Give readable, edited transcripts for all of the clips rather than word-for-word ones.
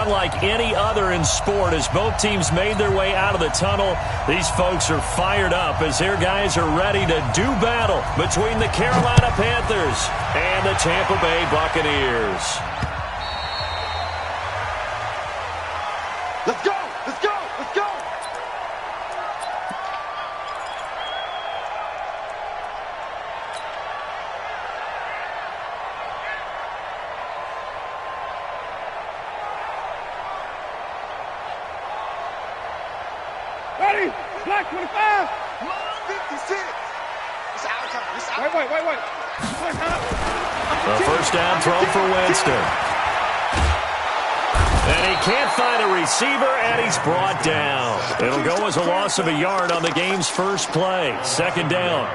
unlike any other in sport. As both teams made their way out of the tunnel, these folks are fired up as their guys are ready to do battle between the Carolina Panthers and the Tampa Bay Buccaneers. Let's go! Let's go! Let's go! Ready? Black 25. 56. It's our time. It's our Wait. A first down throw for Winston. And he can't find a receiver, and he's brought down. It'll go as a loss of a yard on the game's first play. Second down.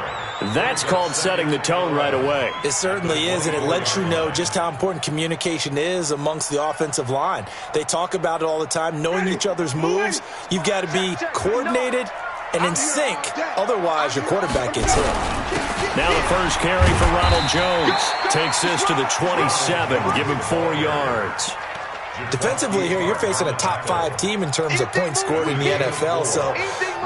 That's called setting the tone right away. It certainly is, and it lets you know just how important communication is amongst the offensive line. They talk about it all the time, knowing each other's moves. You've got to be coordinated and in sync. Otherwise, your quarterback gets hit. Now the first carry for Ronald Jones. Takes this to the 27. Give him 4 yards. Defensively here, you're facing a top-5 team in terms of points scored in the NFL. So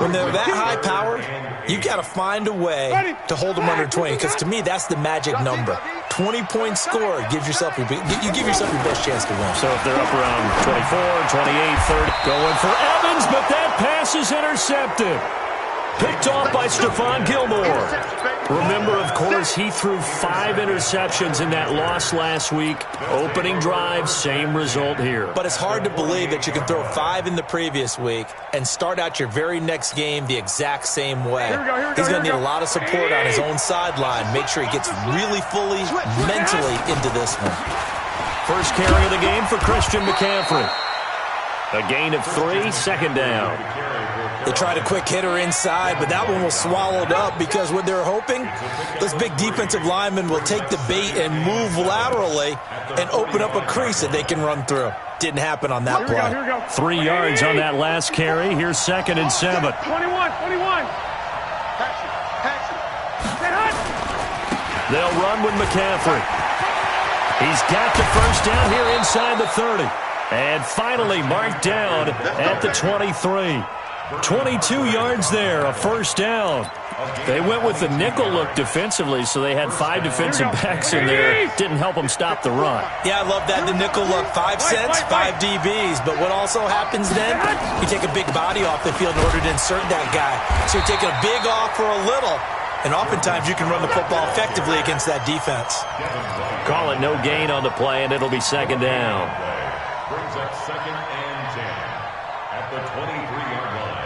when they're that high-powered, you got to find a way to hold them under 20. Because to me, that's the magic number. 20 points scored gives yourself you give yourself your best chance to win. So if they're up around 24, 28, 30, going for Evans, but that pass is intercepted. Picked off by Stephon Gilmore. Remember, of course, he threw 5 interceptions in that loss last week. Opening drive, same result here. But it's hard to believe that you can throw 5 in the previous week and start out your very next game the exact same way. He's going to need a lot of support on his own sideline. Make sure he gets really fully mentally into this one. First carry of the game for Christian McCaffrey. A gain of 3, second down. They tried a quick hitter inside, but that one was swallowed up because what they're hoping, those big defensive linemen will take the bait and move laterally and open up a crease that they can run through. Didn't happen on that play. 3 yards on that last carry. Here's 2nd and 7. 21. They'll run with McCaffrey. He's got the first down here inside the 30. And finally marked down at the 23. 22 yards there, a first down. They went with the nickel look defensively, so they had 5 defensive backs in there. Didn't help them stop the run. Yeah, I love that, the nickel look. 5 cents, 5 DBs. But what also happens then, you take a big body off the field in order to insert that guy. So you're taking a big off for a little. And oftentimes you can run the football effectively against that defense. Call it no gain on the play, and it'll be second down. Brings up 2nd and 10 at the 23-yard line.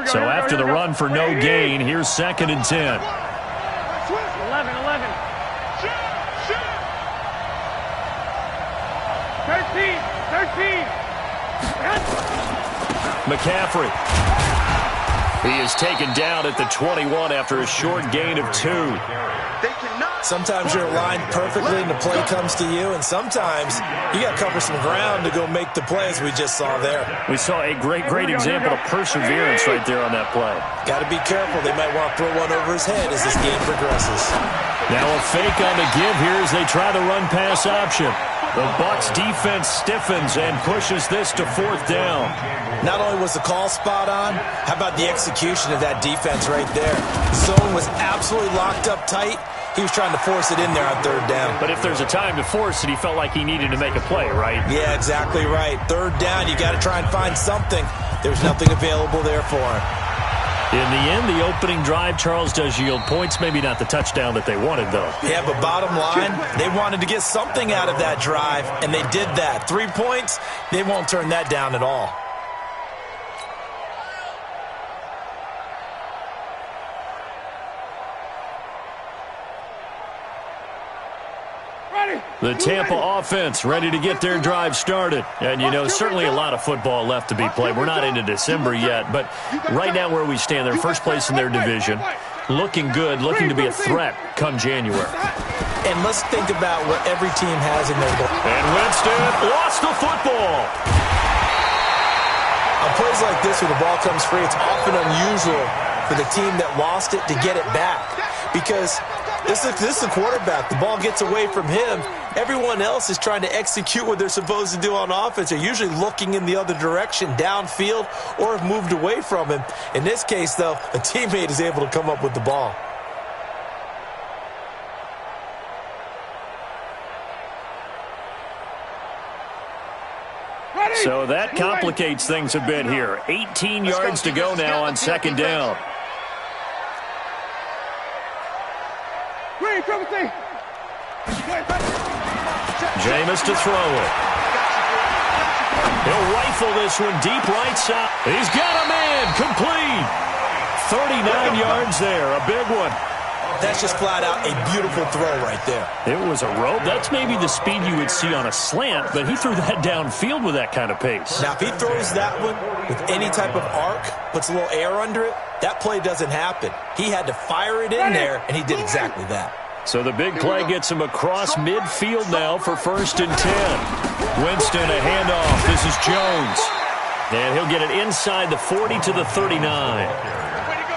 So after the run for no gain, here's 2nd and 10. 11. McCaffrey. He is taken down at the 21 after a short gain of 2. Sometimes you're aligned perfectly and the play comes to you, and sometimes you got to cover some ground to go make the play, as we just saw there. We saw a great example of perseverance right there on that play. Got to be careful. They might want to throw one over his head as this game progresses. Now a fake on the give here as they try the run-pass option. The Bucs defense stiffens and pushes this to 4th down. Not only was the call spot on, how about the execution of that defense right there? Zone was absolutely locked up tight. He was trying to force it in there on 3rd down. But if there's a time to force it, he felt like he needed to make a play, right? Yeah, exactly right. 3rd down, you got to try and find something. There's nothing available there for him. In the end, the opening drive, Charles, does yield points. Maybe not the touchdown that they wanted, though. Yeah, but bottom line, they wanted to get something out of that drive, and they did that. 3 points, they won't turn that down at all. The Tampa offense ready to get their drive started. And, you know, certainly a lot of football left to be played. We're not into December yet, but right now where we stand, they're first place in their division. Looking good, looking to be a threat come January. And let's think about what every team has in their goal. And Winston lost the football. On plays like this where the ball comes free, it's often unusual for the team that lost it to get it back. Because this is a quarterback. The ball gets away from him. Everyone else is trying to execute what they're supposed to do on offense. They're usually looking in the other direction, downfield, or have moved away from him. In this case, though, a teammate is able to come up with the ball. So that complicates things a bit here. 18 yards to go now on second down. Jameis to throw it. He'll rifle this one deep right side. He's got a man. Complete. 39 yards there. A big one. That's just flat out a beautiful throw right there. It was a rope. That's maybe the speed you would see on a slant, but he threw that downfield with that kind of pace. Now, if he throws that one with any type of arc, puts a little air under it, that play doesn't happen. He had to fire it in there, and he did exactly that. So the big play gets him across midfield now for 1st and 10. Winston, a handoff. This is Jones. And he'll get it inside the 40 to the 39.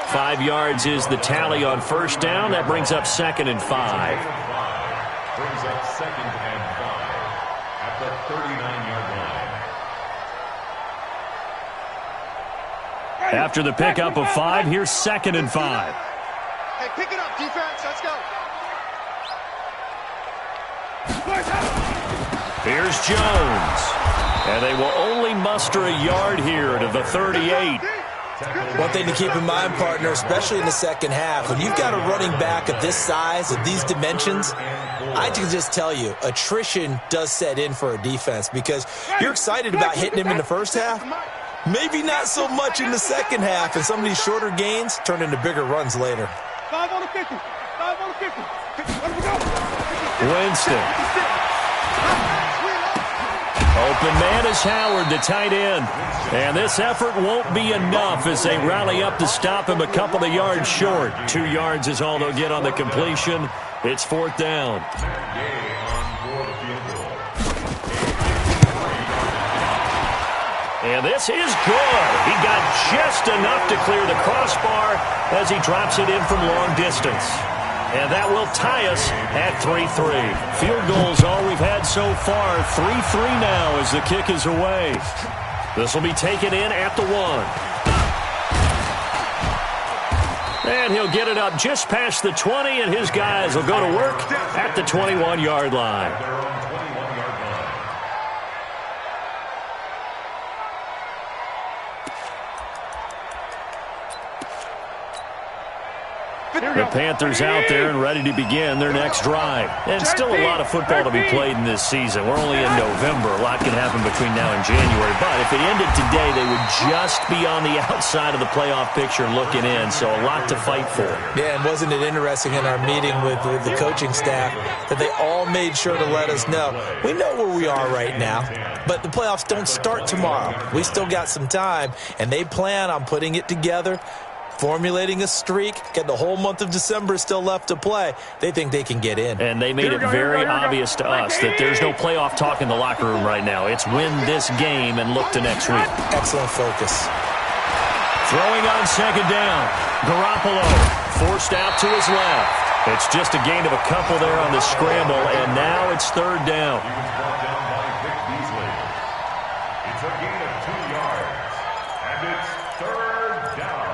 5 yards is the tally on 1st down. That brings up 2nd and 5. Brings up 2nd and 5 at the 39-yard line. After the pickup of 5, here's 2nd and 5. Hey, pick it up, defense. Let's go. Here's Jones. And they will only muster a yard here to the 38. One thing to keep in mind, partner, especially in the second half, when you've got a running back of this size, of these dimensions, I can just tell you, attrition does set in for a defense because you're excited about hitting him in the first half. Maybe not so much in the second half, and some of these shorter gains turn into bigger runs later. 5 on the 50. 5 on the 50. Let me go. Winston. Open man is Howard, the tight end. And this effort won't be enough as they rally up to stop him a couple of yards short. 2 yards is all they'll get on the completion. It's 4th down. And this is good. He got just enough to clear the crossbar as he drops it in from long distance. And that will tie us at 3-3. Field goals all we've had so far. 3-3 now as the kick is away. This will be taken in at the 1. And he'll get it up just past the 20, and his guys will go to work at the 21-yard line. The Panthers out there and ready to begin their next drive. And still a lot of football to be played in this season. We're only in November. A lot can happen between now and January. But if it ended today, they would just be on the outside of the playoff picture looking in. So a lot to fight for. Yeah, and wasn't it interesting in our meeting with the coaching staff that they all made sure to let us know, we know where we are right now, but the playoffs don't start tomorrow. We still got some time, and they plan on putting it together, formulating a streak, get the whole month of December still left to play. They think they can get in. And they made it very obvious to us that there's no playoff talk in the locker room right now. It's win this game and look to next week. Excellent focus. Throwing on 2nd down. Garoppolo forced out to his left. It's just a gain of a couple there on the scramble, and now it's 3rd down. It's a gain of 2 yards, and it's 3rd down.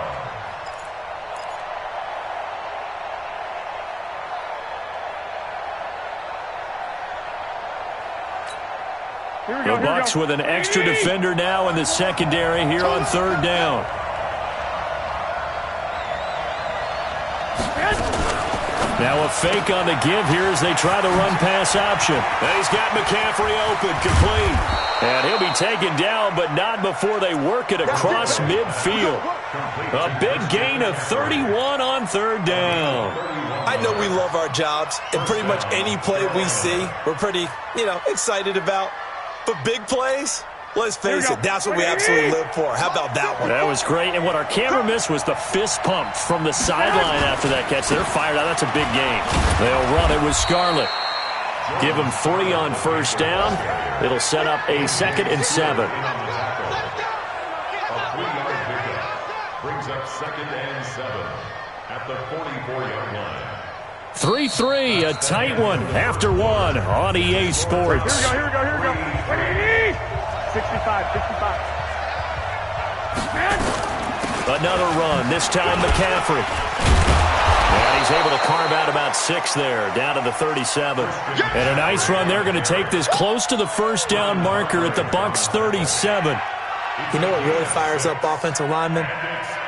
The Bucs with an extra defender now in the secondary here on 3rd down. Now a fake on the give here as they try the run-pass option. And he's got McCaffrey open, complete. And he'll be taken down, but not before they work it across midfield. A big gain of 31 on 3rd down. I know we love our jobs, and pretty much any play we see, we're pretty, excited about. But big plays, let's face it, that's what we absolutely live for. How about that one? That was great. And what our camera missed was the fist pump from the sideline after that catch. They're fired out. That's a big game. They'll run it with Scarlett. Give him 3 on 1st down. It'll set up a 2nd and 7. A 3-yard pickup brings up second and 7 at the 44-yard line. 3-3, a tight one after one on EA Sports. Here we go. 65. Another run, this time McCaffrey. And he's able to carve out about 6 there, down to the 37. And a nice run. They're going to take this close to the first down marker at the Bucs 37. You know what really fires up offensive linemen?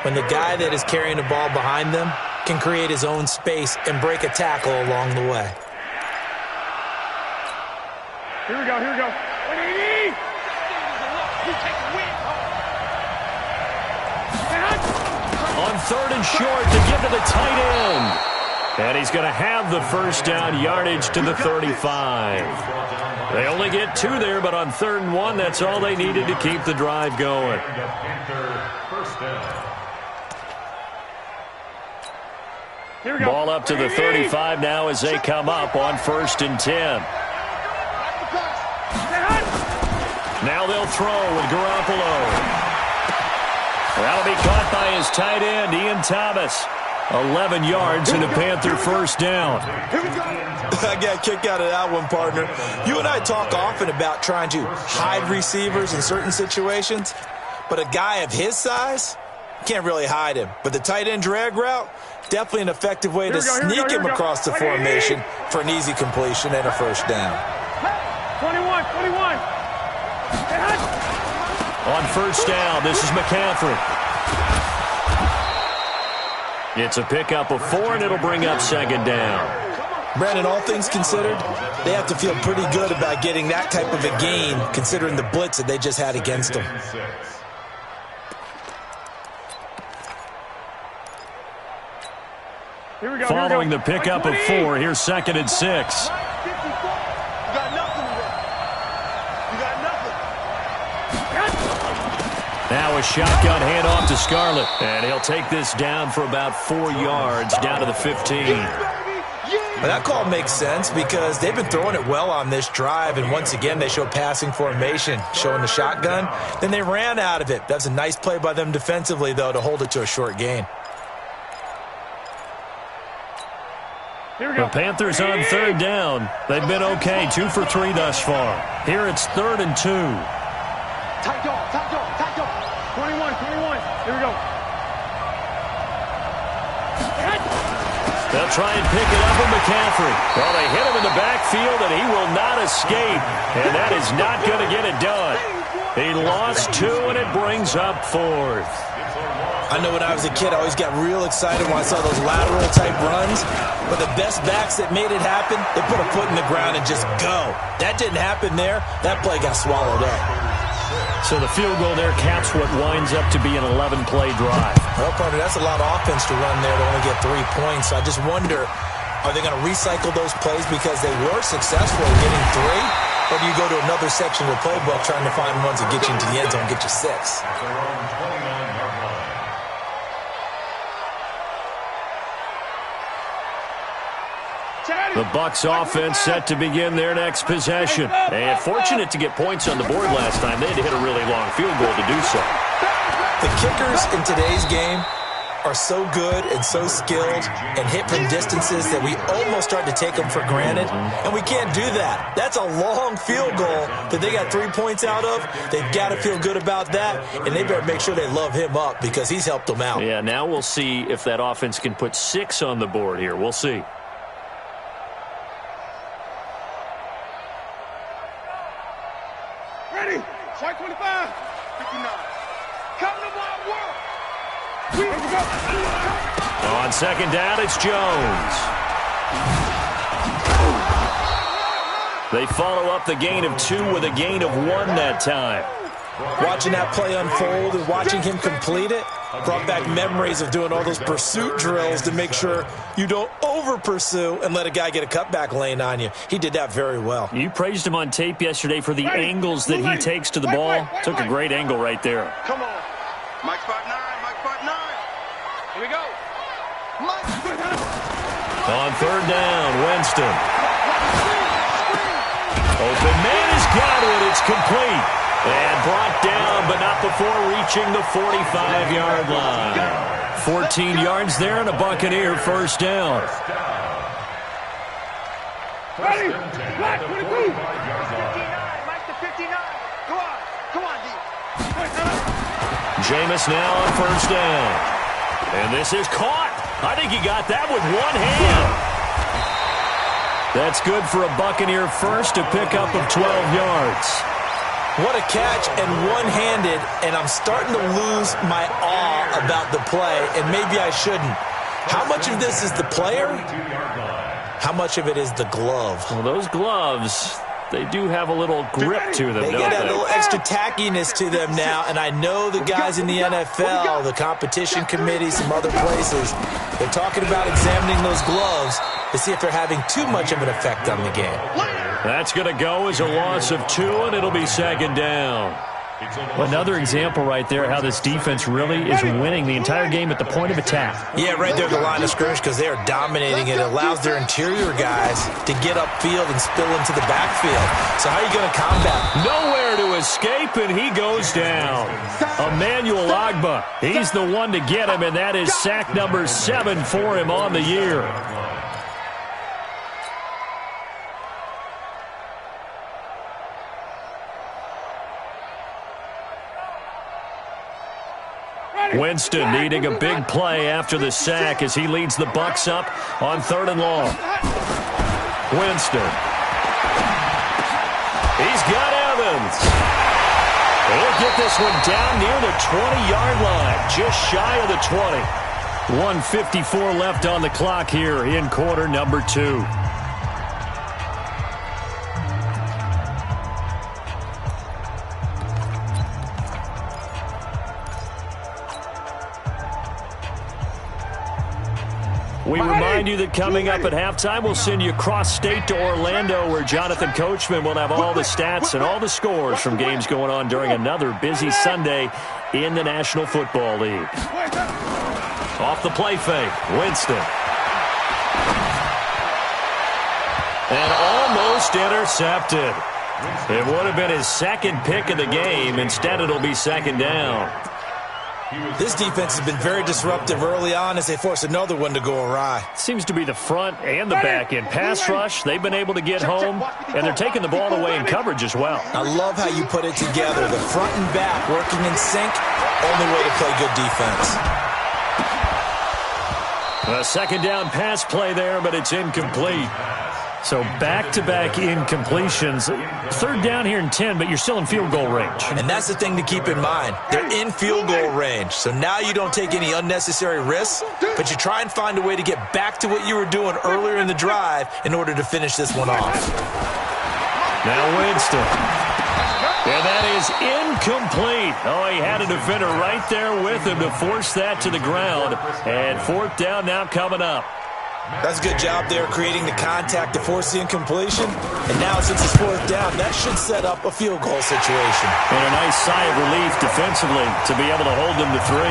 When the guy that is carrying the ball behind them can create his own space and break a tackle along the way. Here we go. 180. On 3rd and short to give to the tight end. And he's going to have the first down, yardage to the 35. They only get 2 there, but on 3rd and 1, that's all they needed to keep the drive going. Ball up to the 35 now as they come up on 1st and 10. Now they'll throw with Garoppolo. That'll be caught by his tight end, Ian Thomas. 11 yards and a Panther first down. I got a kick out of that one, partner. You and I talk often about trying to hide receivers in certain situations, but a guy of his size can't really hide him. But the tight end drag route, definitely an effective way to sneak him across the formation for an easy completion and a first down. 21. On first down, this is McCaffrey. It's a pickup of 4, and it'll bring up 2nd down. Brandon, all things considered, they have to feel pretty good about getting that type of a gain, considering the blitz that they just had against them. Following the pickup of 4, here's 2nd and 6. Now a shotgun handoff to Scarlett. And he'll take this down for about 4 yards, down to the 15. Well, that call makes sense because they've been throwing it well on this drive, and once again they show passing formation, showing the shotgun. Then they ran out of it. That's a nice play by them defensively, though, to hold it to a short gain. The Panthers on 3rd down. They've been okay, 2 for 3 thus far. Here it's 3rd and 2. Tight dog. 21. Here we go. They'll try and pick it up with McCaffrey. Well, they hit him in the backfield, and he will not escape. And that is not going to get it done. He lost 2, and it brings up 4th. I know when I was a kid, I always got real excited when I saw those lateral-type runs. But the best backs that made it happen, they put a foot in the ground and just go. That didn't happen there. That play got swallowed up. So the field goal there caps what winds up to be an 11-play drive. Well, partner, that's a lot of offense to run there to only get 3 points. So I just wonder, are they going to recycle those plays because they were successful in getting 3? Or do you go to another section of the playbook trying to find ones that get you into the end zone and get you 6? The Bucs offense set to begin their next possession. And fortunate to get points on the board last time. They had to hit a really long field goal to do so. The kickers in today's game are so good and so skilled and hit from distances that we almost start to take them for granted. And we can't do that. That's a long field goal that they got 3 points out of. They've got to feel good about that. And they better make sure they love him up because he's helped them out. Yeah, now we'll see if that offense can put 6 on the board here. We'll see. Ready? Strike 25. 59. Come to my world. Here we go. On 2nd down, it's Jones. They follow up the gain of 2 with a gain of 1 that time. Watching that play unfold and watching him complete it brought back memories of doing all those pursuit drills to make sure you don't over-pursue and let a guy get a cutback lane on you. He did that very well. You praised him on tape yesterday for the angles that he takes to the ball. Took a great angle right there. Come on. Mike spot 9. Here we go. On 3rd down, Winston. Open man has got it. It's complete. And brought down, but not before reaching the 45-yard line. 14 yards there and a Buccaneer first down. Ready? Black, 22. 59. Mike to 59. Come on, D. Jameis now on first down. And this is caught. I think he got that with one hand. That's good for a Buccaneer first, to pick up of 12 yards. What a catch, and one-handed, and I'm starting to lose my awe about the play, and maybe I shouldn't. How much of this is the player? How much of it is the glove? Well, those gloves, they do have a little grip to them, They don't get that they? little extra tackiness to them now, and I know the guys in the NFL, the competition committee, some other places, they're talking about examining those gloves to see if they're having too much of an effect on the game. That's going to go as a loss of 2, and it'll be second down. Another example right there how this defense really is winning the entire game at the point of attack. Yeah, right there at the line of scrimmage, because they are dominating. It allows their interior guys to get upfield and spill into the backfield. So how are you going to combat? Nowhere to escape, and he goes down. Emmanuel Ogbah, he's the one to get him, and that is sack number 7 for him on the year. Winston needing a big play after the sack as he leads the Bucs up on 3rd and long. Winston. He's got Evans. He'll get this one down near the 20-yard line, just shy of the 20. 1:54 left on the clock here in quarter number 2. We remind you that coming up at halftime, we'll send you cross-state to Orlando, where Jonathan Coachman will have all the stats and all the scores from games going on during another busy Sunday in the National Football League. Off the play fake, Winston. And almost intercepted. It would have been his second pick of the game. Instead, it'll be second down. This defense has been very disruptive early on as they force another one to go awry. Seems to be the front and the back end. Pass rush, they've been able to get home, and they're taking the ball away in coverage as well. I love how you put it together. The front and back working in sync, only way to play good defense. A second down pass play there, but it's incomplete. So back-to-back incompletions. 3rd down here and 10, but you're still in field goal range. And that's the thing to keep in mind. They're in field goal range. So now you don't take any unnecessary risks, but you try and find a way to get back to what you were doing earlier in the drive in order to finish this one off. Now Winston. And that is incomplete. Oh, he had a defender right there with him to force that to the ground. And 4th down now coming up. That's a good job there, creating the contact to force the incompletion. And now, since it's 4th down, that should set up a field goal situation. And a nice sigh of relief defensively to be able to hold them to 3.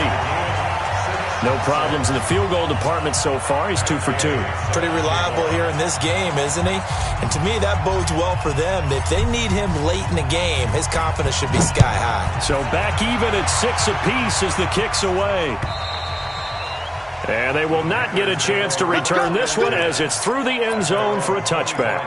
No problems in the field goal department so far. He's 2 for 2. Pretty reliable here in this game, isn't he? And to me, that bodes well for them. If they need him late in the game, his confidence should be sky high. So back even at 6 apiece as the kick's away. And they will not get a chance to return this one as it's through the end zone for a touchback.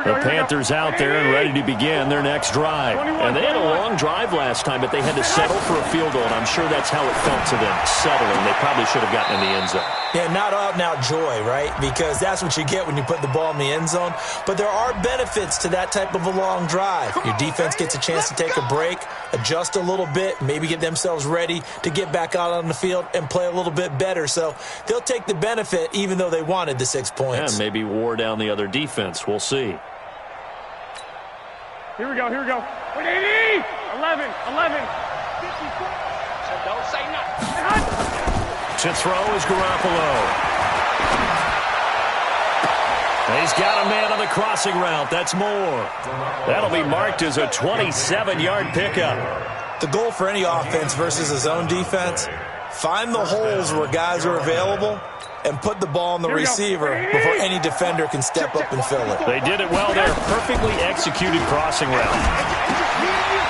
The Panthers out there and ready to begin their next drive. And they had a long drive last time, but they had to settle for a field goal, and I'm sure that's how it felt to them, settling. They probably should have gotten in the end zone. Yeah, not out-and-out joy, right? Because that's what you get when you put the ball in the end zone. But there are benefits to that type of a long drive. Your defense gets a chance to take a break, adjust a little bit, maybe get themselves ready to get back out on the field and play a little bit better. So they'll take the benefit even though they wanted the 6 points. And maybe wore down the other defense. We'll see. Here we go. 11, 54. So don't say nothing. To throw is Garoppolo. He's got a man on the crossing route. That's Moore. That'll be marked as a 27-yard pickup. The goal for any offense versus a zone defense Find the holes where guys are available and put the ball on the receiver before any defender can step up and fill it. They did it well there. Perfectly executed crossing route.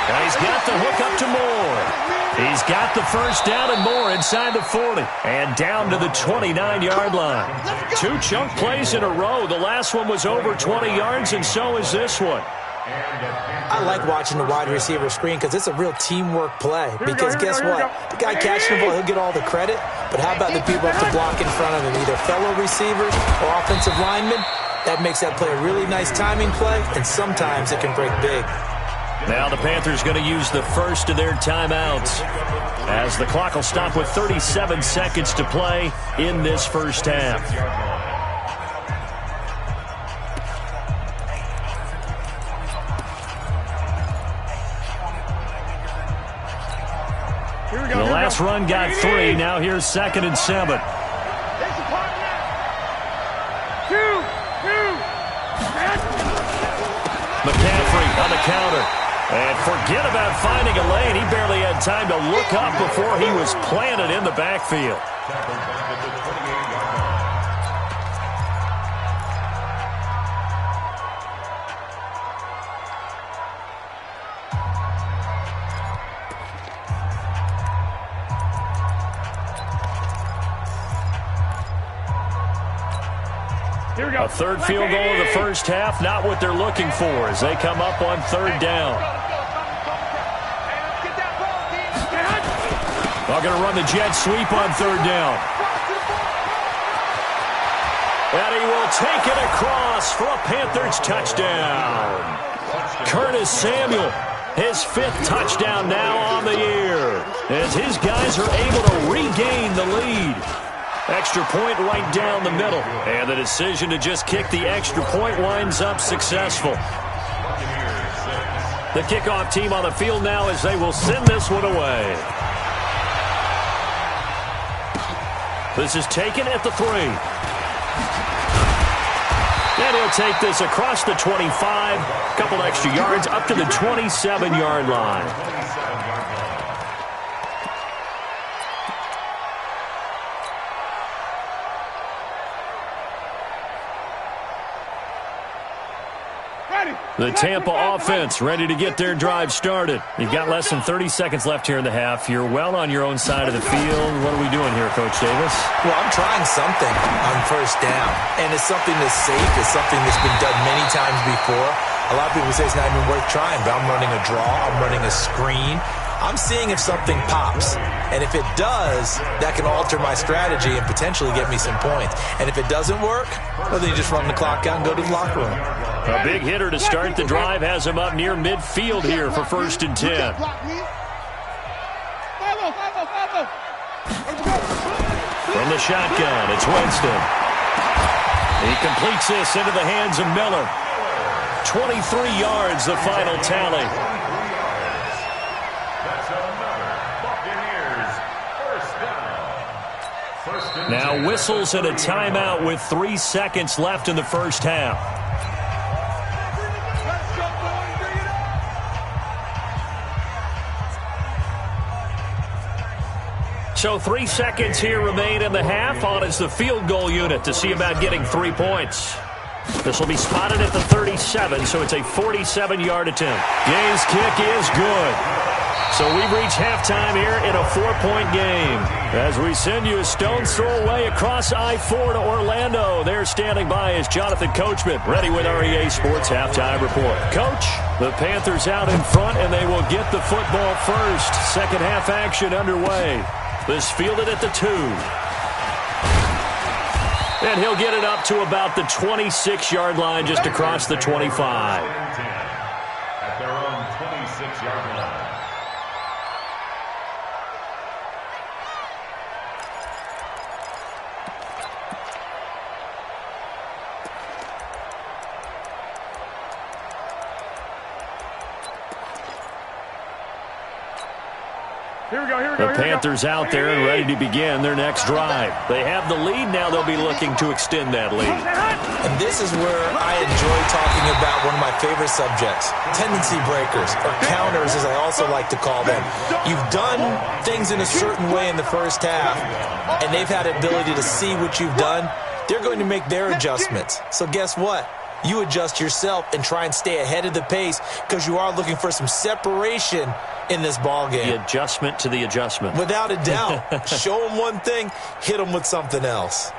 And he's got the hook up to Moore. He's got the first down and more inside the 40. And down to the 29-yard line. 2 chunk plays in a row. The last one was over 20 yards, and so is this one. I like watching the wide receiver screen because it's a real teamwork play. Because guess what? The guy catching the ball, he'll get all the credit. But how about the people up to block in front of him, either fellow receivers or offensive linemen? That makes that play a really nice timing play, and sometimes it can break big. Now the Panthers going to use the first of their timeouts as the clock will stop with 37 seconds to play in this first half. The last run got 3. Now here's 2nd and 7. McCaffrey on the counter. And forget about finding a lane. He barely had time to look up before he was planted in the backfield. A third field goal of the first half, not what they're looking for as they come up on 3rd down. They're going to run the jet sweep on 3rd down. And he will take it across for a Panthers touchdown. Curtis Samuel, his 5th touchdown now on the year, as his guys are able to regain the lead. Extra point right down the middle. And the decision to just kick the extra point winds up successful. The kickoff team on the field now as they will send this one away. This is taken at the 3. And he'll take this across the 25. A couple extra yards up to the 27-yard line. The Tampa offense ready to get their drive started. You've got less than 30 seconds left here in the half. You're well on your own side of the field. What are we doing here, Coach Davis? Well, I'm trying something on 1st down, and it's something that's safe. It's something that's been done many times before. A lot of people say it's not even worth trying, but I'm running a draw. I'm running a screen. I'm seeing if something pops. And if it does, that can alter my strategy and potentially get me some points. And if it doesn't work, well, then you just run the clock out and go to the locker room. A big hitter to start the drive has him up near midfield here for 1st and 10. From the shotgun, it's Winston. He completes this into the hands of Miller. 23 yards, the final tally. Now whistles and a timeout with 3 seconds left in the first half. So 3 seconds here remain in the half. On is the field goal unit to see about getting 3 points. This will be spotted at the 37, so it's a 47-yard attempt. Gay's kick is good. So we've reached halftime here in a 4-point game. As we send you a stone's throw away across I-4 to Orlando. There standing by is Jonathan Coachman, ready with REA Sports Halftime Report. Coach, the Panthers out in front, and they will get the football first. Second half action underway. This fielded at the 2. And he'll get it up to about the 26-yard line, just across the 25. At their own 26-yard line. The Panthers out there and ready to begin their next drive. They have the lead now. They'll be looking to extend that lead. And this is where I enjoy talking about one of my favorite subjects, tendency breakers, or counters as I also like to call them. You've done things in a certain way in the first half, and they've had the ability to see what you've done. They're going to make their adjustments. So guess what? You adjust yourself and try and stay ahead of the pace because you are looking for some separation in this ball game. The adjustment to the adjustment. Without a doubt. Show them one thing, hit them with something else.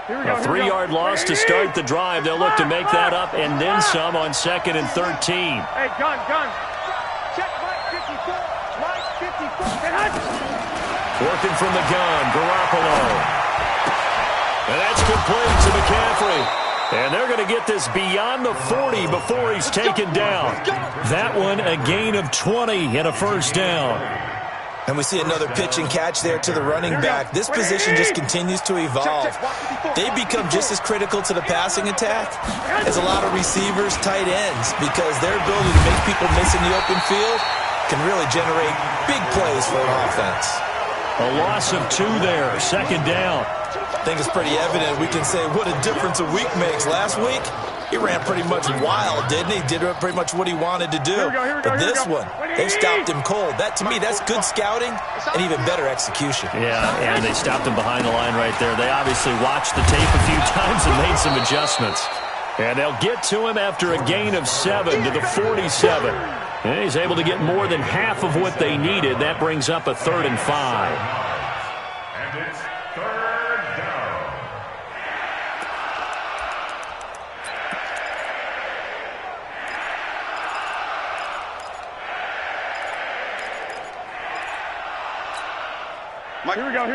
A 3-yard loss to start the drive. They'll look to make that up and then some on 2nd and 13. Hey, gun. Check Mike 54. Mike 54. Working from the gun, Garoppolo. And that's complete to McCaffrey. And they're going to get this beyond the 40 before he's taken down. That one, a gain of 20 and a first down. And we see another pitch and catch there to the running back. This position just continues to evolve. They become just as critical to the passing attack as a lot of receivers, tight ends, because their ability to make people miss in the open field can really generate big plays for an offense. A loss of 2 there, 2nd down. I think it's pretty evident. We can say what a difference a week makes. Last week, he ran pretty much wild, didn't he? Did pretty much what he wanted to do. But this one, they stopped him cold. That, to me, that's good scouting and even better execution. Yeah, and they stopped him behind the line right there. They obviously watched the tape a few times and made some adjustments. And they'll get to him after a gain of 7 to the 47. And he's able to get more than half of what they needed. That brings up a 3rd and 5. And it's 3rd down. Mike. Here we go.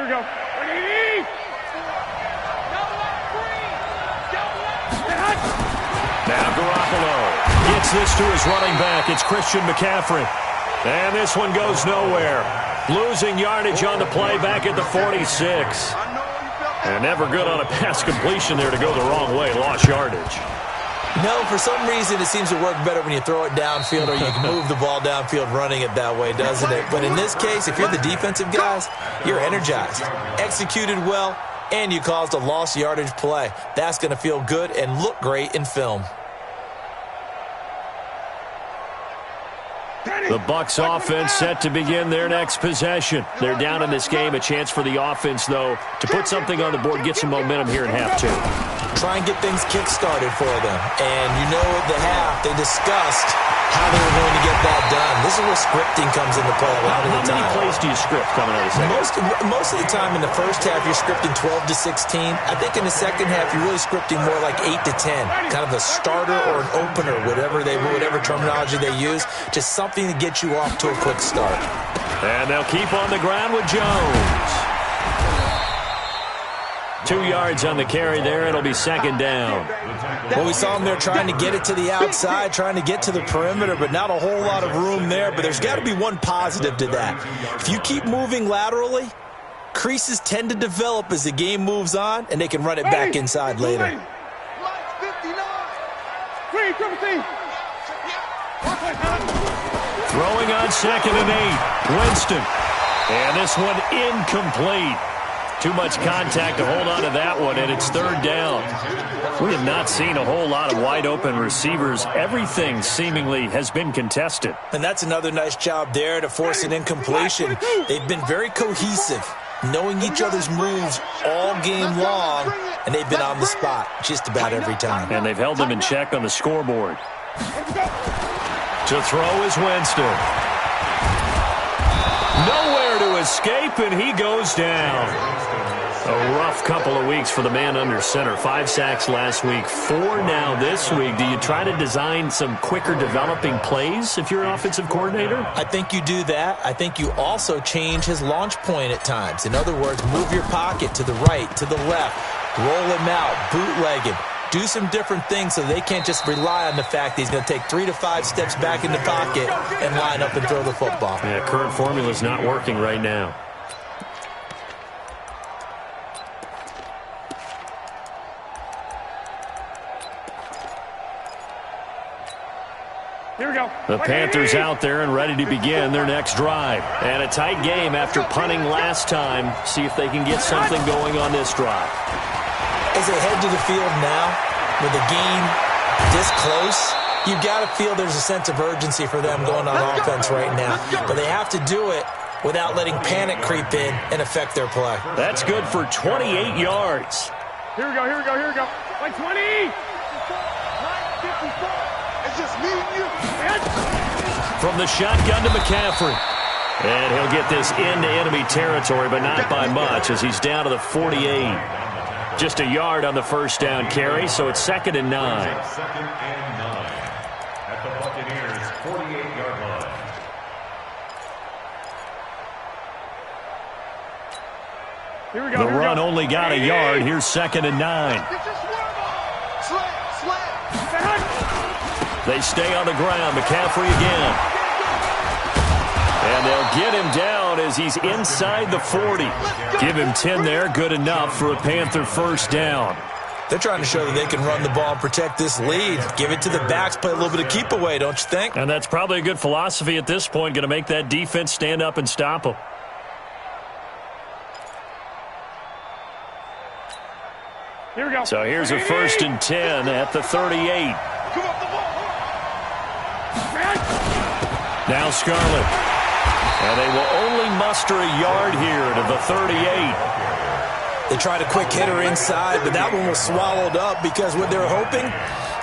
Now Garoppolo gets this to his running back. It's Christian McCaffrey. And this one goes nowhere. Losing yardage on the play back at the 46. And never good on a pass completion there to go the wrong way. Lost yardage. No, for some reason it seems to work better when you throw it downfield or you can move the ball downfield running it that way, doesn't it? But in this case, if you're the defensive guys, you're energized, executed well, and you caused a lost yardage play. That's going to feel good and look great in film. The Bucs offense set to begin their next possession. They're down in this game. A chance for the offense, though, to put something on the board, get some momentum here in half 2. Try and get things kick-started for them. And you know at the half, they discussed how they were going to get that done. This is where scripting comes into play a lot of the time. How many plays do you script coming out of the second? Most of the time in the first half, you're scripting 12 to 16. I think in the second half, you're really scripting more like 8 to 10. Kind of a starter or an opener, whatever terminology they use. Just something to get you off to a quick start. And they'll keep on the ground with Jones. 2 yards on the carry there. It'll be 2nd down. Well, we saw him there trying to get it to the outside, trying to get to the perimeter, but not a whole lot of room there. But there's got to be one positive to that. If you keep moving laterally, creases tend to develop as the game moves on, and they can run it back inside later. Throwing on 2nd and 8. Winston. And this one incomplete. Too much contact to hold on to that one, and it's 3rd down. We have not seen a whole lot of wide-open receivers. Everything seemingly has been contested. And that's another nice job there to force an incompletion. They've been very cohesive, knowing each other's moves all game long, and they've been on the spot just about every time. And they've held them in check on the scoreboard. To throw is Winston. Nowhere to escape, and he goes down. A rough couple of weeks for the man under center. 5 sacks last week, 4 now this week. Do you try to design some quicker developing plays if you're an offensive coordinator? I think you do that. I think you also change his launch point at times. In other words, move your pocket to the right, to the left, roll him out, bootleg him. Do some different things so they can't just rely on the fact that he's going to take 3 to 5 steps back in the pocket and line up and throw the football. Yeah, current formula is not working right now. Here we go. The Panthers out there and ready to begin their next drive. And a tight game after punting last time. See if they can get something going on this drive. As they head to the field now, with the game this close, you've got to feel there's a sense of urgency for them going on offense right now. But they have to do it without letting panic creep in and affect their play. That's good for 28 yards. Here we go, here we go, here we go. 120! It's just me and you. From the shotgun to McCaffrey. And he'll get this into enemy territory, but not by much as he's down to the 48. Just a yard on the first down carry, so it's 2nd and 9. 2nd and 9 at the Buccaneers' 48-yard line. Here we go. The run only got a yard. Here's 2nd and 9. They stay on the ground. McCaffrey again. And they'll get him down as he's inside the 40. Give him 10 there. Good enough for a Panther first down. They're trying to show that they can run the ball and protect this lead. Give it to the backs, play a little bit of keep away, don't you think? And that's probably a good philosophy at this point. Going to make that defense stand up and stop them. Here we go. So here's a 1st and 10 at the 38. Now Scarlett. And they will only muster a yard here to the 38. They tried a quick hitter inside, but that one was swallowed up because what they're hoping,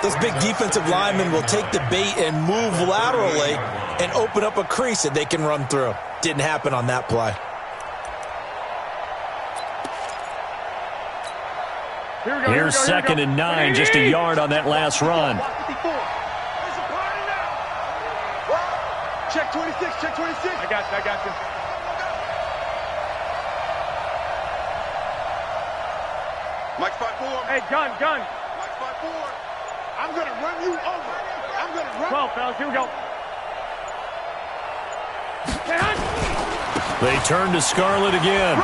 those big defensive linemen will take the bait and move laterally and open up a crease that they can run through. Didn't happen on that play. Here's 2nd and 9, just a yard on that last run. Check 26, check 26. I got you, I got you. Mike 5-4. Hey, gun. Mike 5-4. I'm going to run you over. I'm going to run. 12, fellas, here we go. They turn to Scarlett again.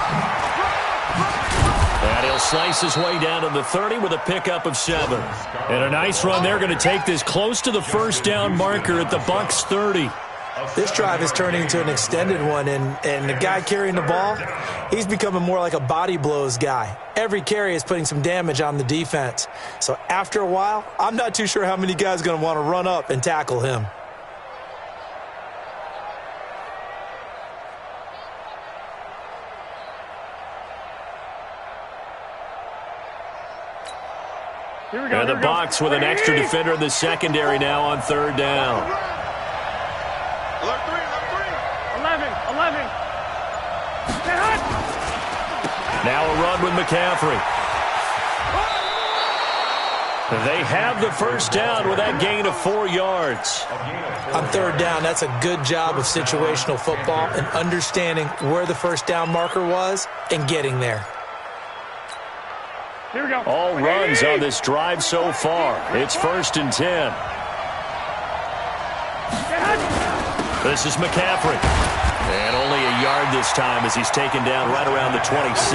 And he'll slice his way down to the 30 with a pickup of 7. And a nice run. They're going to take this close to the first down marker at the Bucs 30. This drive is turning into an extended one, and the guy carrying the ball, he's becoming more like a body blows guy. Every carry is putting some damage on the defense. So after a while, I'm not too sure how many guys are going to want to run up and tackle him. And the Bucs with an extra defender in the secondary now on 3rd down. 11. Now a run with McCaffrey. They have the first down with that gain of 4 yards. On 3rd down, that's a good job of situational football and understanding where the first down marker was and getting there. Here we go. All runs on this drive so far. It's 1st and 10. This is McCaffrey. And only a yard this time as he's taken down right around the 26.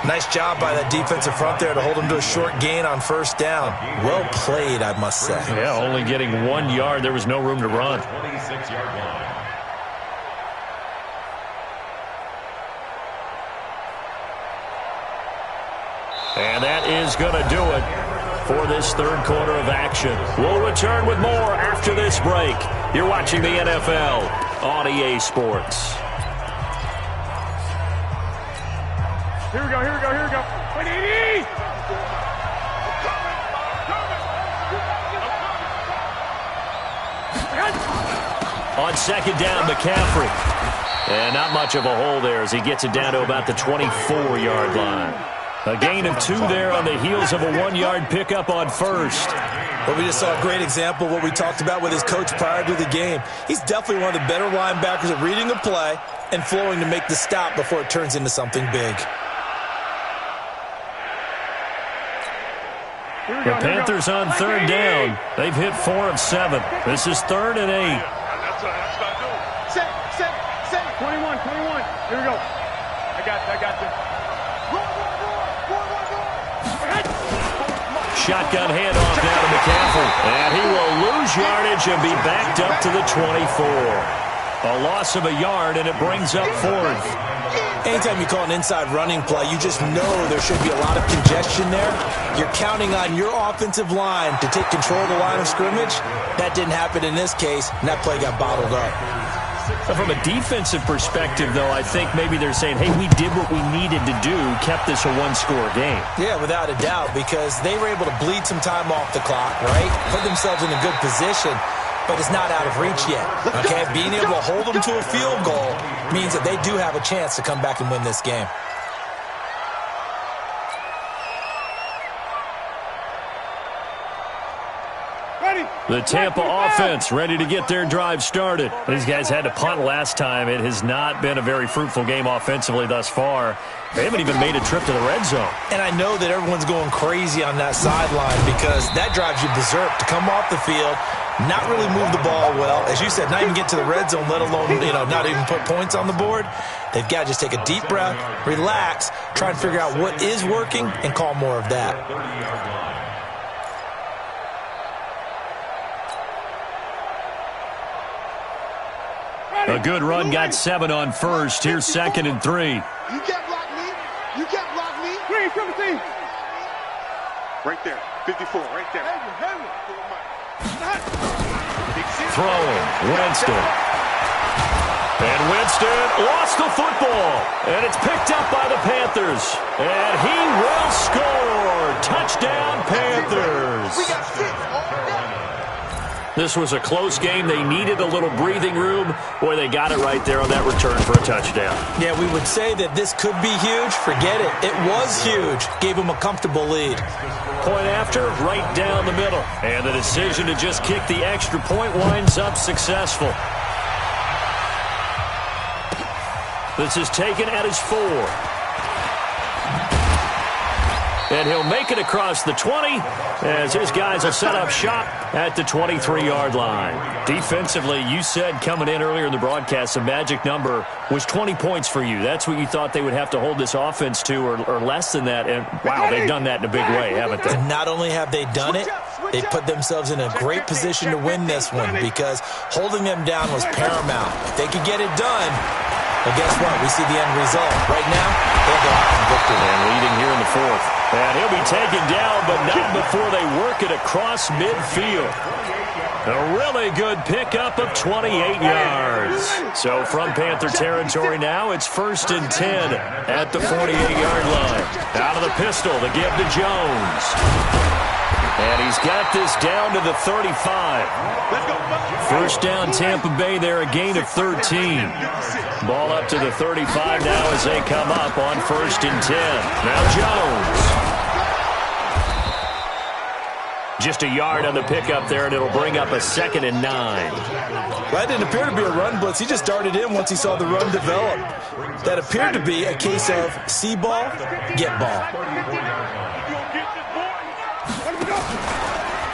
Nice job by that defensive front there to hold him to a short gain on 1st down. Well played, I must say. Yeah, only getting 1 yard. There was no room to run. 26-yard line. And that is going to do it for this 3rd quarter of action. We'll return with more after this break. You're watching the NFL on EA Sports. Here we go. 180! On 2nd down, McCaffrey. And not much of a hole there as he gets it down to about the 24-yard line. A gain of 2 there on the heels of a 1-yard pickup on 1st. Well, we just saw a great example of what we talked about with his coach prior to the game. He's definitely one of the better linebackers at reading the play and flowing to make the stop before it turns into something big. The Panthers on 3rd down. They've hit 4 of 7. This is 3rd and 8. That's what I do. Set. 21. Here we go. I got you. shotgun handoff now to McCaffrey. And he will lose yardage and be backed up to the 24. A loss of a yard, and it brings up fourth. Anytime you call an inside running play, you just know there should be a lot of congestion there. You're counting on your offensive line to take control of the line of scrimmage. That didn't happen in this case, and that play got bottled up. From a defensive perspective, though, I think maybe they're saying, hey, we did what we needed to do, kept this a one-score game. Yeah, without a doubt, because they were able to bleed some time off the clock, right? Put themselves in a good position, but it's not out of reach yet, okay? Being able to hold them to a field goal means that they do have a chance to come back and win this game. The Tampa offense ready to get their drive started. These guys had to punt last time. It has not been a very fruitful game offensively thus far. They haven't even made a trip to the red zone. And I know that everyone's going crazy on that sideline because that drives you berserk to come off the field, not really move the ball well. As you said, not even get to the red zone, let alone, not even put points on the board. They've got to just take a deep breath, relax, try and figure out what is working, and call more of that. A good run, got 7 on first. Here's 2nd and 3. You can't block me. You can't block me. 3, 17. Right there. 54, right there. Throwing, Winston. And Winston lost the football. And it's picked up by the Panthers. And he will score. Touchdown, Panthers. We got 6 all day. This was a close game. They needed a little breathing room. Boy, they got it right there on that return for a touchdown. Yeah, we would say that this could be huge. Forget it. It was huge. Gave them a comfortable lead. Point after, right down the middle. And the decision to just kick the extra point winds up successful. This is taken at his 4. And he'll make it across the 20 as his guys will set up shop at the 23-yard line. Defensively, you said coming in earlier in the broadcast, the magic number was 20 points for you. That's what you thought they would have to hold this offense to or less than that. And, wow, they've done that in a big way, haven't they? And not only have they done it, they put themselves in a great position to win this one because holding them down was paramount. If they could get it done, well, guess what? We see the end result. Right now, they'll go out in victory. And leading here in the 4th. And he'll be taken down, but not before they work it across midfield. A really good pickup of 28 yards. So from Panther territory now, it's 1st and 10 at the 48-yard line. Out of the pistol, the give to Jones. And he's got this down to the 35. First down, Tampa Bay there, a gain of 13. Ball up to the 35 now as they come up on 1st and 10. Now Jones. Just a yard on the pickup there, and it'll bring up a 2nd and 9. That didn't appear to be a run blitz. He just darted in once he saw the run develop. That appeared to be a case of see ball, get ball.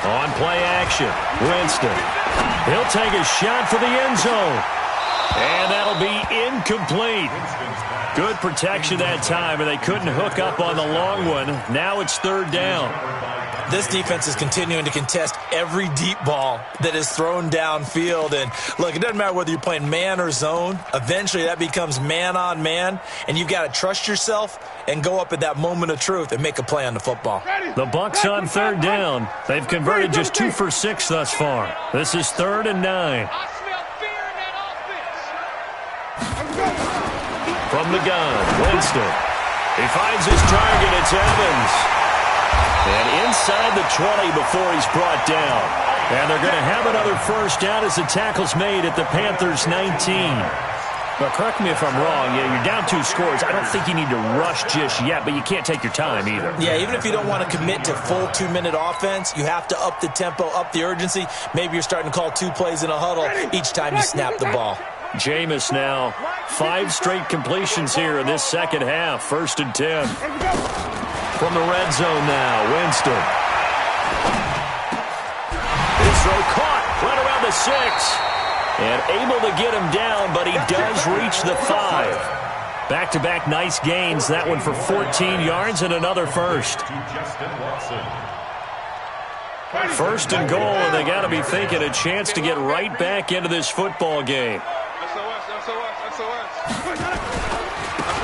On play action, Winston. He'll take a shot for the end zone. And that'll be incomplete. Good protection that time, and they couldn't hook up on the long one. Now it's 3rd down. This defense is continuing to contest every deep ball that is thrown downfield. And, look, it doesn't matter whether you're playing man or zone. Eventually, that becomes man-on-man, and you've got to trust yourself and go up at that moment of truth and make a play on the football. The Bucs on 3rd down. They've converted just 2 for 6 thus far. This is 3rd and 9. From the gun, Winston. He finds his target. It's Evans. And inside the 20 before he's brought down. And they're going to have another 1st down as the tackle's made at the Panthers' 19. But correct me if I'm wrong. Yeah, you're down 2 scores. I don't think you need to rush just yet, but you can't take your time either. Yeah, even if you don't want to commit to full 2-minute offense, you have to up the tempo, up the urgency. Maybe you're starting to call 2 plays in a huddle each time you snap the ball. Jameis now 5 straight completions here in this second half. 1st and 10. From the red zone now, Winston. His throw caught right around the 6. And able to get him down, but he does reach the 5. Back-to-back nice gains. That one for 14 yards and another 1st. First and goal, and they got to be thinking a chance to get right back into this football game.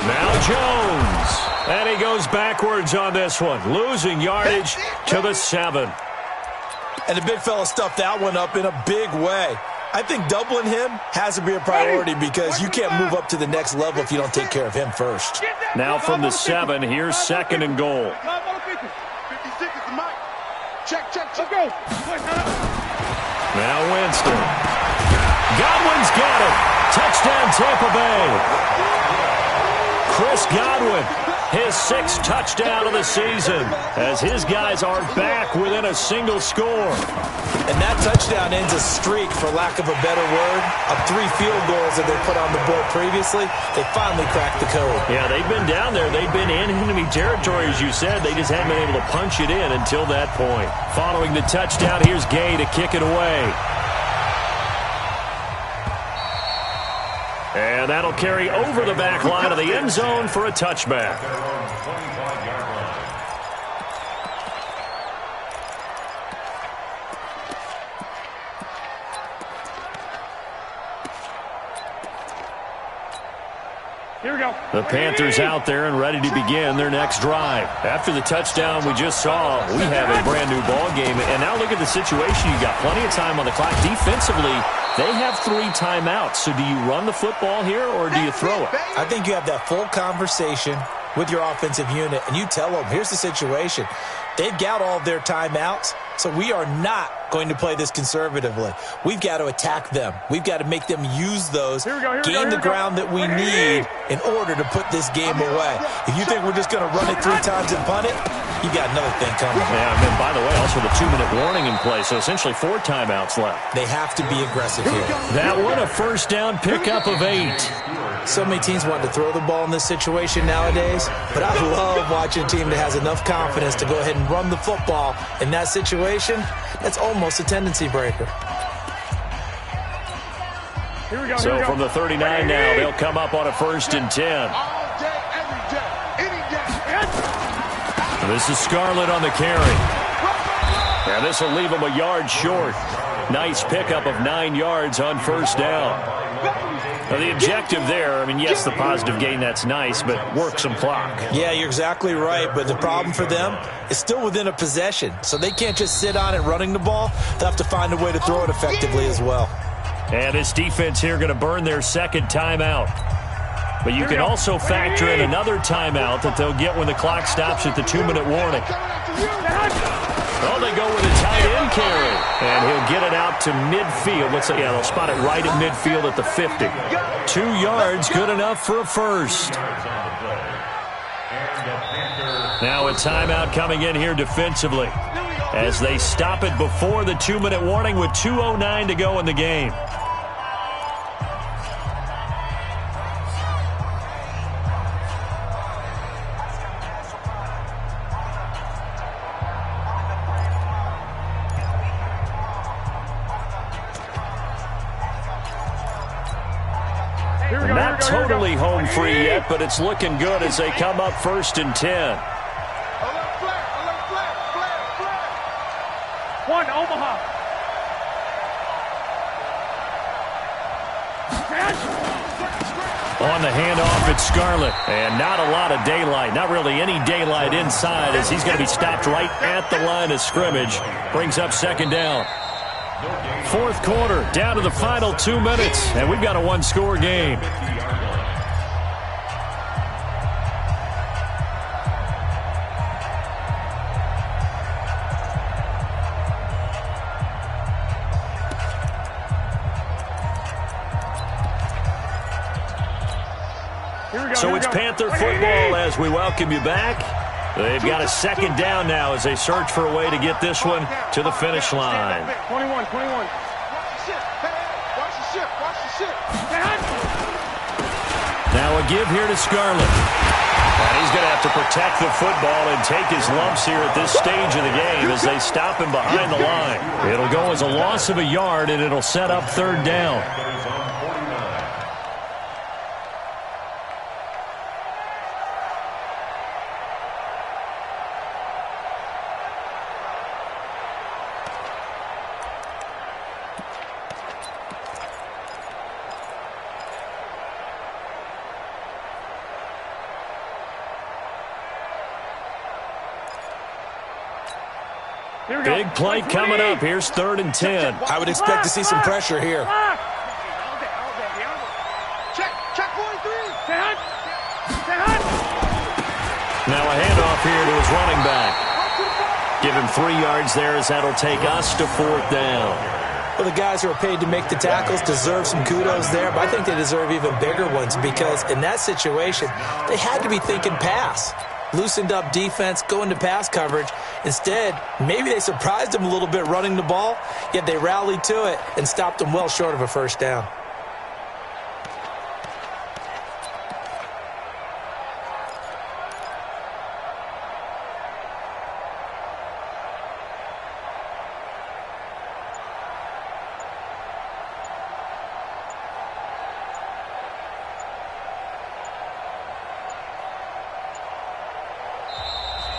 Now Jones, and he goes backwards on this one, losing yardage to the 7. And the big fella stuffed that one up in a big way. I think doubling him has to be a priority because you can't move up to the next level if you don't take care of him first. Now from the 7, here's second and goal. 56 is the mic. Check. Let's go. Now Winston. Godwin's got it. Touchdown Tampa Bay. Chris Godwin, his 6th touchdown of the season, as his guys are back within a single score. And that touchdown ends a streak, for lack of a better word, of 3 field goals that they put on the board previously. They finally cracked the code. Yeah, they've been down there. They've been in enemy territory, as you said. They just haven't been able to punch it in until that point. Following the touchdown, here's Gay to kick it away. And that'll carry over the back line of the end zone for a touchback. Here we go. The Panthers out there and ready to begin their next drive. After the touchdown we just saw, we have a brand new ball game. And now look at the situation. You got plenty of time on the clock. Defensively, they have 3 timeouts. So do you run the football here or do you throw it? I think you have that full conversation with your offensive unit, and you tell them, here's the situation. They've got all their timeouts, so we are not going to play this conservatively. We've got to attack them. We've got to make them use those, gain the ground that we need in order to put this game away. If you think we're just going to run it 3 times and punt it, you got another thing coming. Yeah, and then, by the way, also the 2-minute warning in play, so essentially 4 timeouts left. They have to be aggressive here. That one, a first down pickup of 8. So many teams want to throw the ball in this situation nowadays, but I love watching a team that has enough confidence to go ahead and run the football in that situation. That's almost a tendency breaker. Here we go. So from the 39 now, they'll come up on a 1st and 10. All day, every day, any day. This is Scarlett on the carry. And this will leave him a yard short. Nice pickup of 9 yards on first down. Now the objective there, I mean, yes, the positive gain, that's nice, but work some clock. Yeah, you're exactly right, but the problem for them is still within a possession, so they can't just sit on it running the ball. They'll have to find a way to throw it effectively as well. And this defense here going to burn their 2nd timeout. But you can also factor in another timeout that they'll get when the clock stops at the 2-minute warning. Well, they go with a tight end carry, and he'll get it out to midfield. Let's say, yeah, they'll spot it right at midfield at the 50. 2 yards, good enough for a first. Now a timeout coming in here defensively as they stop it before the 2-minute warning with 2:09 to go in the game. Not totally home free yet, but it's looking good as they come up 1st and 10. One, Omaha. On the handoff, it's Scarlett. And not a lot of daylight, not really any daylight inside as he's going to be stopped right at the line of scrimmage. Brings up 2nd down. 4th quarter, down to the final 2 minutes, and we've got a 1-score game. So it's Panther football as we welcome you back. They've got a 2nd down now as they search for a way to get this one to the finish line. 21. Now a give here to Scarlett. And he's going to have to protect the football and take his lumps here at this stage of the game as they stop him behind the line. It'll go as a loss of a yard, and it'll set up 3rd down. Big play coming up. Here's 3rd and 10. I would expect to see some pressure here. Now a handoff here to his running back. Give him 3 yards there as that'll take us to 4th down. Well, the guys who are paid to make the tackles deserve some kudos there, but I think they deserve even bigger ones because in that situation, they had to be thinking pass. Loosened up defense, going to pass coverage. Instead, maybe they surprised them a little bit running the ball, yet they rallied to it and stopped them well short of a 1st down.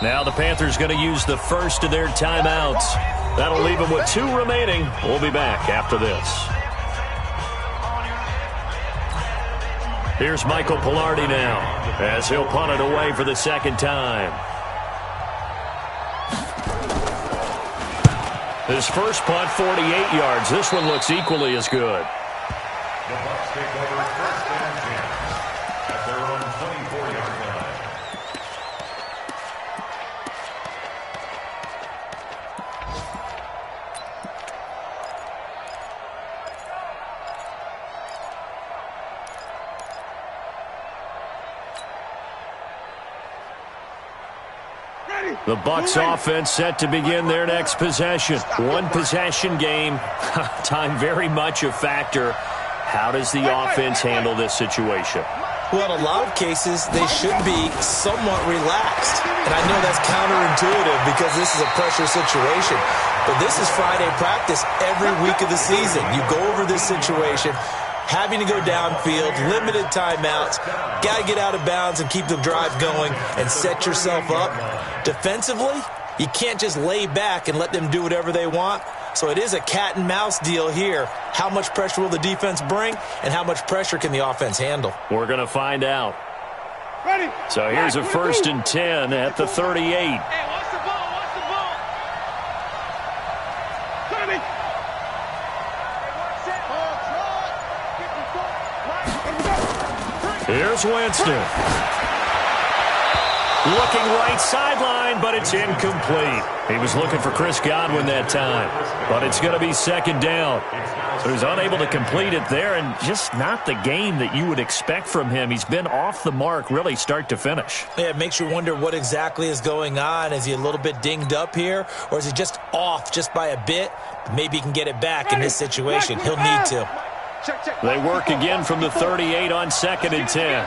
Now the Panthers going to use the first of their timeouts. That'll leave them with 2 remaining. We'll be back after this. Here's Michael Pilardi now as he'll punt it away for the 2nd time. His first punt, 48 yards. This one looks equally as good. The Bucs take over 1st and 10 at their own 24-yard line. The Bucs offense set to begin their next possession. 1-possession game. Time very much a factor. How does the offense handle this situation? Well, in a lot of cases, they should be somewhat relaxed. And I know that's counterintuitive because this is a pressure situation. But this is Friday practice every week of the season. You go over this situation, having to go downfield, limited timeouts, got to get out of bounds and keep the drive going and set yourself up. Defensively, you can't just lay back and let them do whatever they want. So it is a cat and mouse deal here. How much pressure will the defense bring and how much pressure can the offense handle? We're going to find out. Ready. So here's a 1st and 10 at the 38. Hey, watch the ball, watch the ball. Ready. Here's Winston. Looking right sideline, but it's incomplete. He was looking for Chris Godwin that time, but it's going to be 2nd down. So he's unable to complete it there, and just not the game that you would expect from him. He's been off the mark really start to finish. Yeah, it makes you wonder what exactly is going on. Is he a little bit dinged up here, or is he just off just by a bit? Maybe he can get it back in this situation. He'll need to. They work again from the 38 on 2nd and 10.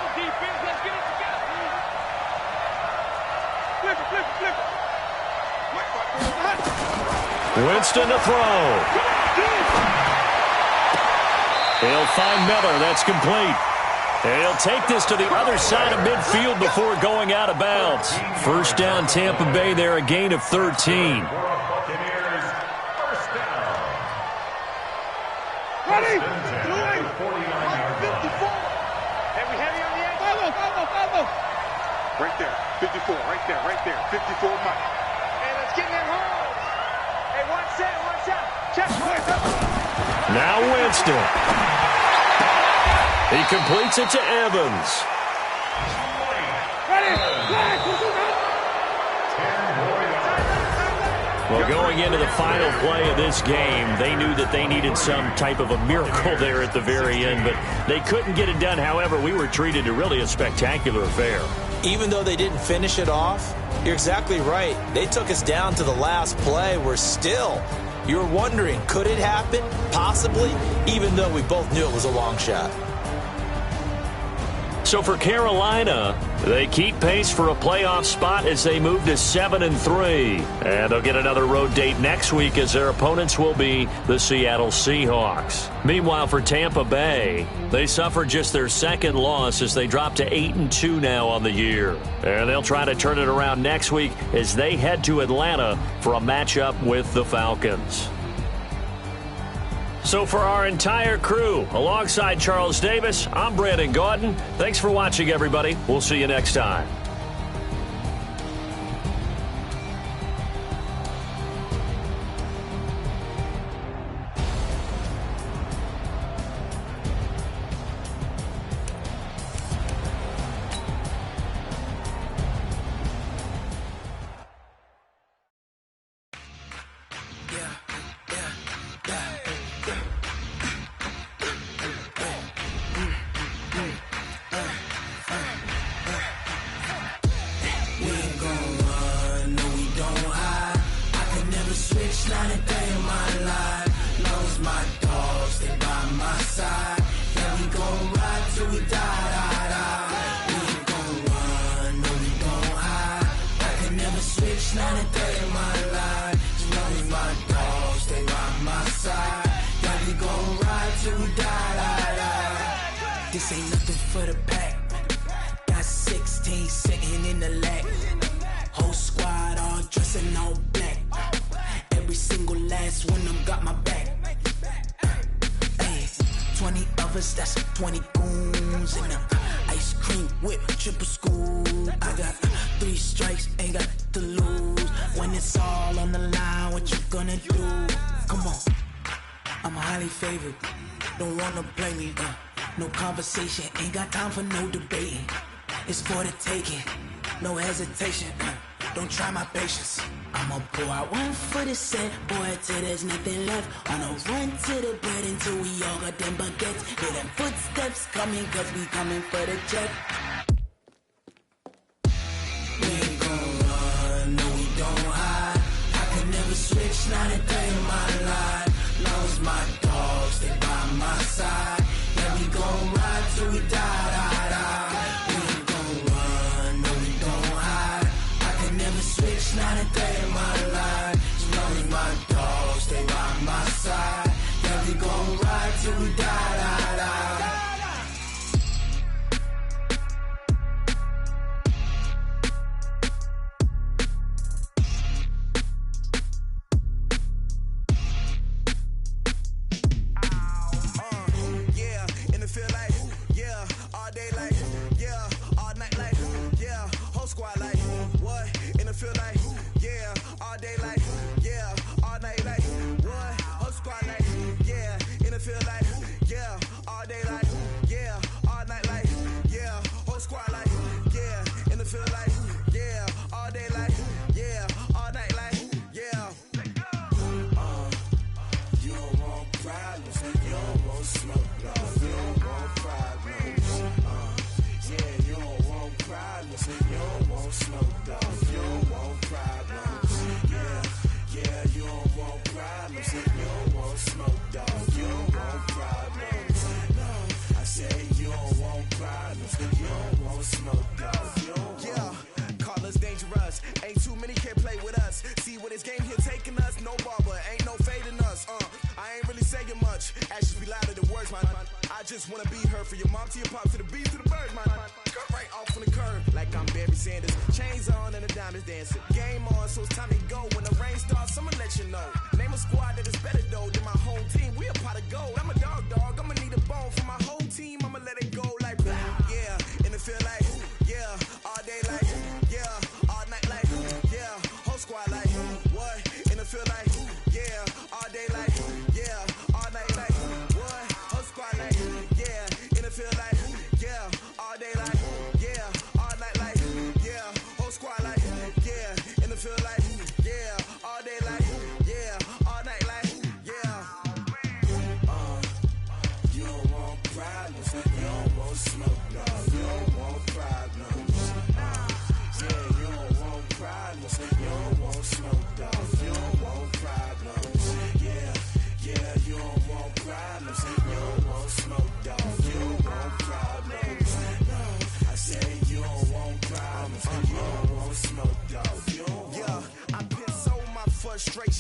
Winston to throw. He'll find Miller. That's complete. And he'll take this to the other side of midfield before going out of bounds. 1st down Tampa Bay there, a gain of 13. Ready. Right there, 54, right there, 54, Mike. Hey, let's get in that hole. Hey, one set, check. Now Winston. He completes it to Evans. Ready, Well, going into the final play of this game, they knew that they needed some type of a miracle there at the very end, but they couldn't get it done. However, we were treated to really a spectacular affair. Even though they didn't finish it off, you're exactly right. They took us down to the last play. We're still, you're wondering, could it happen? Possibly, even though we both knew it was a long shot. So for Carolina, they keep pace for a playoff spot as they move to 7-3. And they'll get another road date next week as their opponents will be the Seattle Seahawks. Meanwhile, for Tampa Bay, they suffered just their 2nd loss as they drop to 8-2 now on the year. And they'll try to turn it around next week as they head to Atlanta for a matchup with the Falcons. So for our entire crew, alongside Charles Davis, I'm Brandon Gaudin. Thanks for watching, everybody. We'll see you next time. day of my life. As long as my dogs stay by my side. Yeah, we gon' ride till we die. This ain't nothing for the pack. Got 16 sitting in the lap. Whole squad all dressing all black. Every single last one of them got my back. 20 of us, that's 20 goons in them. Ice cream whip, triple scoop. I got 3 strikes, ain't got to lose. When it's all on the line, what you gonna do? Come on, I'm highly favored. Don't wanna play me, no conversation, ain't got time for no debating. It's for the taking, no hesitation. Don't try my patience. I'ma pour out one for the set, boy, till there's nothing left. On a run to the bread until we all got them baguettes. Hear them footsteps coming, cause we coming for the check. We ain't gon' run, no we don't hide. I could never switch, not a day in my life. Long as my dogs stay by my side. Yeah, we gon' ride till we die. We ain't gon' run, no we don't hide. I could never switch, not a day in my life. As long as my dogs stay by my side. Yeah, we gon' ride till we die.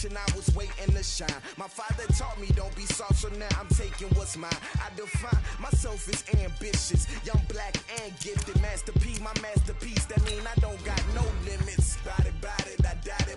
I was waiting to shine. My father taught me don't be soft, so now I'm taking what's mine. I define myself as ambitious, young, black, and gifted. Master P, my masterpiece. That mean I don't got no limits. Bout it, I doubt it.